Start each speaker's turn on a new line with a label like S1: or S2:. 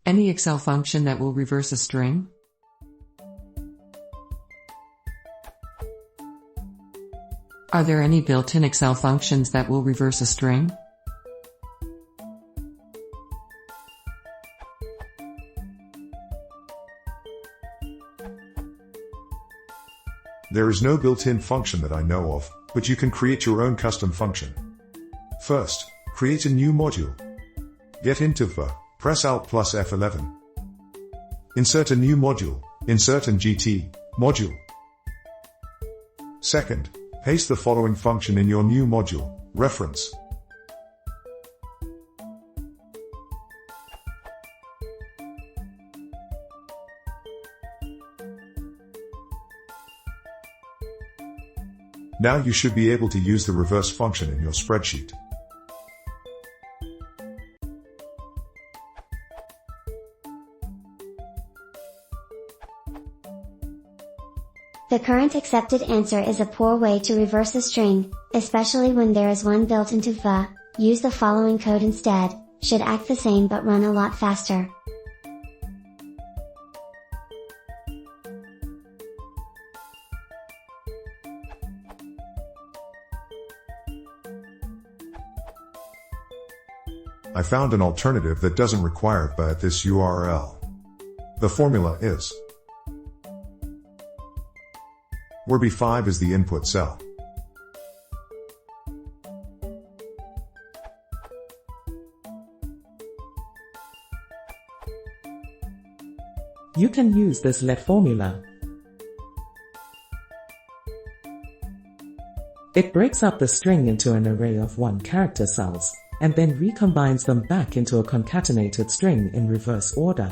S1: Any Excel function that will reverse a string? Are there any built-in Excel functions that will reverse a string?
S2: There is no built-in function that I know of, but you can create your own custom function. First, create a new module. Get into VA, press Alt plus F11. Insert a new module, insert an GT module. Second, paste the following function in your new module, reference. Now you should be able to use the reverse function in your spreadsheet.
S3: The current accepted answer is a poor way to reverse a string, especially when there is one built into VA. Use the following code instead, should act the same but run a lot faster.
S2: I found an alternative that doesn't require VA at this URL. The formula is where B5 is the input cell.
S4: You can use this let formula. It breaks up the string into an array of 1-character cells, and then recombines them back into a concatenated string in reverse order.